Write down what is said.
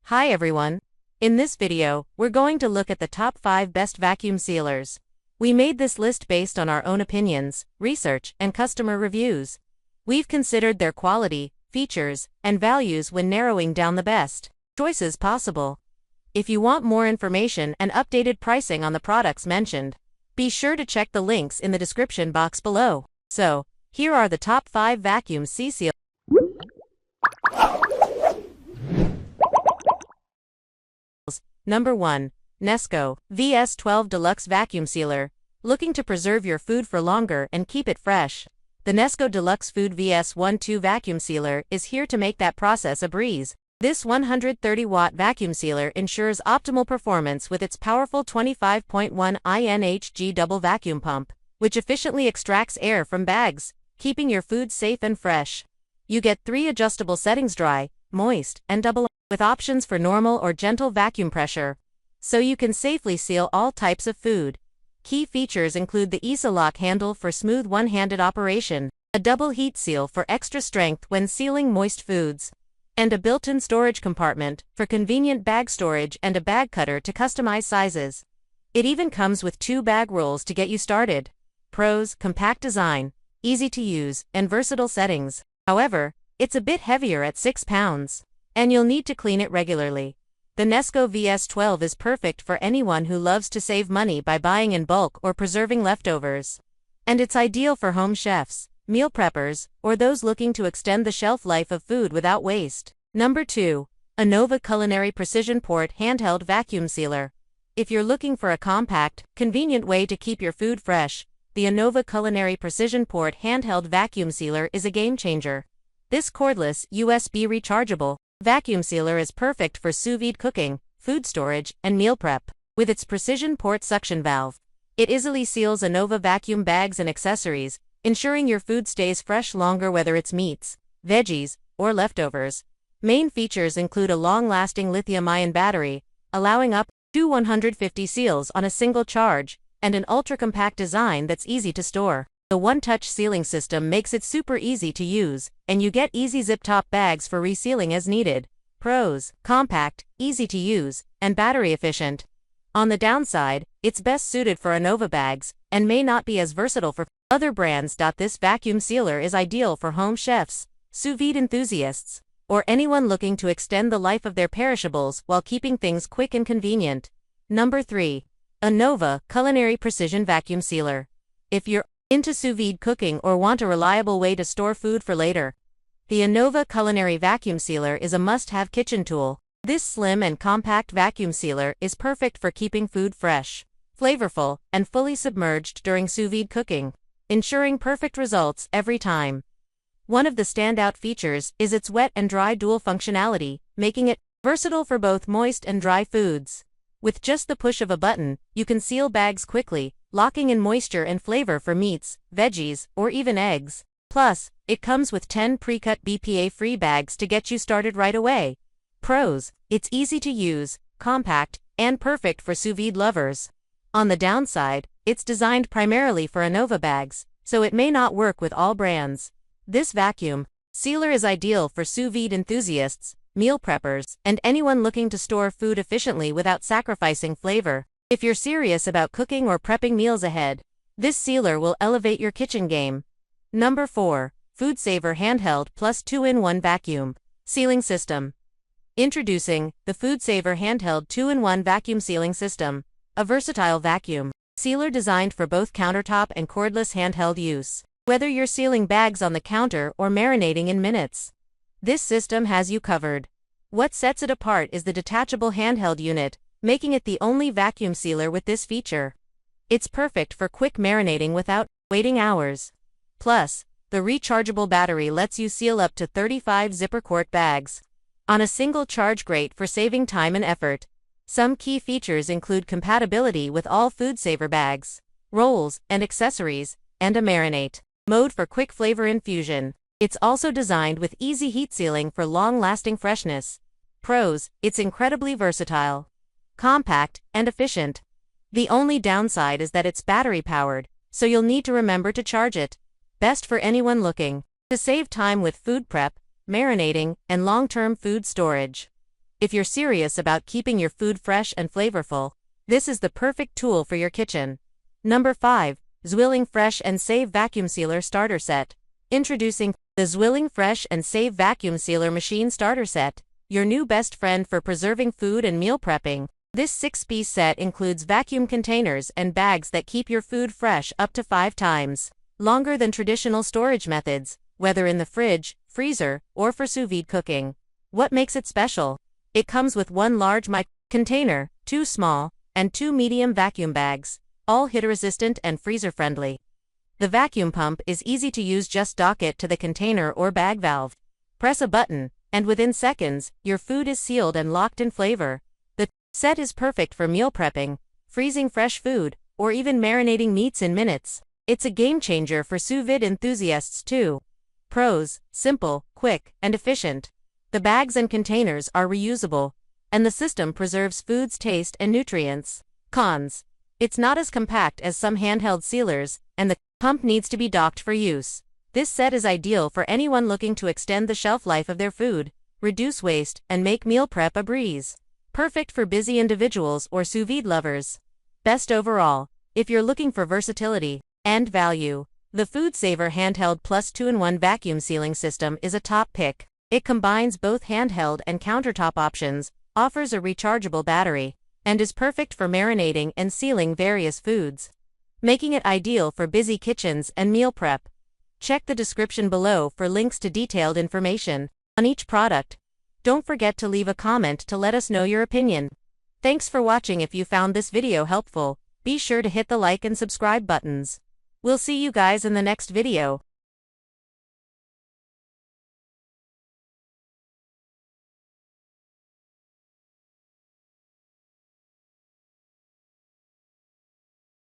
Hi everyone. In this video, we're going to look at the top 5 best vacuum sealers. We made this list based on our own opinions, research, and customer reviews. We've considered their quality, features, and values when narrowing down the best choices possible. If you want more information and updated pricing on the products mentioned, be sure to check the links in the description box below. So, here are the top 5 vacuum sealers. Number 1. Nesco VS12 Deluxe Vacuum Sealer. Looking to preserve your food for longer and keep it fresh? The Nesco Deluxe Food VS12 Vacuum Sealer is here to make that process a breeze. This 130-watt vacuum sealer ensures optimal performance with its powerful 25.1 INHG double vacuum pump, which efficiently extracts air from bags, keeping your food safe and fresh. You get 3 adjustable settings: dry, moist, and double, with options for normal or gentle vacuum pressure, so you can safely seal all types of food. Key features include the lock handle for smooth one-handed operation, a double heat seal for extra strength when sealing moist foods, and a built-in storage compartment for convenient bag storage and a bag cutter to customize sizes. It even comes with 2 bag rolls to get you started. Pros: compact design, easy to use, and versatile settings. However, it's a bit heavier at 6 pounds, and you'll need to clean it regularly. The Nesco VS12 is perfect for anyone who loves to save money by buying in bulk or preserving leftovers. And it's ideal for home chefs, meal preppers, or those looking to extend the shelf life of food without waste. Number 2. Anova Culinary Precision Port Handheld Vacuum Sealer. If you're looking for a compact, convenient way to keep your food fresh, the Anova Culinary Precision Port Handheld Vacuum Sealer is a game changer. This cordless, USB rechargeable vacuum sealer is perfect for sous vide cooking, food storage, and meal prep. With its precision port suction valve, it easily seals Anova vacuum bags and accessories, ensuring your food stays fresh longer whether it's meats, veggies, or leftovers. Main features include a long-lasting lithium-ion battery, allowing up to 150 seals on a single charge, and an ultra-compact design that's easy to store. The one-touch sealing system makes it super easy to use, and you get easy zip-top bags for resealing as needed. Pros: compact, easy to use, and battery efficient. On the downside, it's best suited for Anova bags, and may not be as versatile for other brands. This vacuum sealer is ideal for home chefs, sous vide enthusiasts, or anyone looking to extend the life of their perishables while keeping things quick and convenient. Number 3. Anova Culinary Precision Vacuum Sealer. If you're into sous vide cooking or want a reliable way to store food for later, the Anova Culinary Vacuum Sealer is a must-have kitchen tool. This slim and compact vacuum sealer is perfect for keeping food fresh, flavorful, and fully submerged during sous vide cooking, ensuring perfect results every time. One of the standout features is its wet and dry dual functionality, making it versatile for both moist and dry foods. With just the push of a button, you can seal bags quickly, locking in moisture and flavor for meats, veggies, or even eggs. Plus, it comes with 10 pre-cut BPA-free bags to get you started right away. Pros: it's easy to use, compact, and perfect for sous vide lovers. On the downside, it's designed primarily for Anova bags, so it may not work with all brands. This vacuum sealer is ideal for sous vide enthusiasts, meal preppers, and anyone looking to store food efficiently without sacrificing flavor. If you're serious about cooking or prepping meals ahead, this sealer will elevate your kitchen game. Number 4. FoodSaver Handheld Plus 2-in-1 Vacuum Sealing System. Introducing the FoodSaver Handheld 2-in-1 Vacuum Sealing System, a versatile vacuum sealer designed for both countertop and cordless handheld use. Whether you're sealing bags on the counter or marinating in minutes, this system has you covered. What sets it apart is the detachable handheld unit, making it the only vacuum sealer with this feature. It's perfect for quick marinating without waiting hours. Plus, the rechargeable battery lets you seal up to 35 zipper quart bags on a single charge, great for saving time and effort. Some key features include compatibility with all FoodSaver bags, rolls, and accessories, and a marinate mode for quick flavor infusion. It's also designed with easy heat sealing for long-lasting freshness. Pros: it's incredibly versatile, compact, and efficient. The only downside is that it's battery-powered, so you'll need to remember to charge it. Best for anyone looking to save time with food prep, marinating, and long-term food storage. If you're serious about keeping your food fresh and flavorful, this is the perfect tool for your kitchen. Number 5. Zwilling Fresh and Save Vacuum Sealer Starter Set. Introducing the Zwilling Fresh and Save Vacuum Sealer Machine Starter Set, your new best friend for preserving food and meal prepping. This 6-piece set includes vacuum containers and bags that keep your food fresh up to 5 times longer than traditional storage methods, whether in the fridge, freezer, or for sous vide cooking. What makes it special? It comes with 1 large container, 2 small, and 2 medium vacuum bags, all heat-resistant and freezer-friendly. The vacuum pump is easy to use. Just dock it to the container or bag valve. Press a button, and within seconds, your food is sealed and locked in flavor. The set is perfect for meal prepping, freezing fresh food, or even marinating meats in minutes. It's a game changer for sous vide enthusiasts too. Pros: simple, quick, and efficient. The bags and containers are reusable, and the system preserves food's taste and nutrients. Cons: it's not as compact as some handheld sealers, and the pump needs to be docked for use. This set is ideal for anyone looking to extend the shelf life of their food, reduce waste, and make meal prep a breeze. Perfect for busy individuals or sous vide lovers. Best overall, if you're looking for versatility and value, the FoodSaver Handheld Plus 2-in-1 Vacuum Sealing System is a top pick. It combines both handheld and countertop options, offers a rechargeable battery, and is perfect for marinating and sealing various foods, making it ideal for busy kitchens and meal prep. Check the description below for links to detailed information on each product. Don't forget to leave a comment to let us know your opinion. Thanks for watching. If you found this video helpful, be sure to hit the like and subscribe buttons. We'll see you guys in the next video.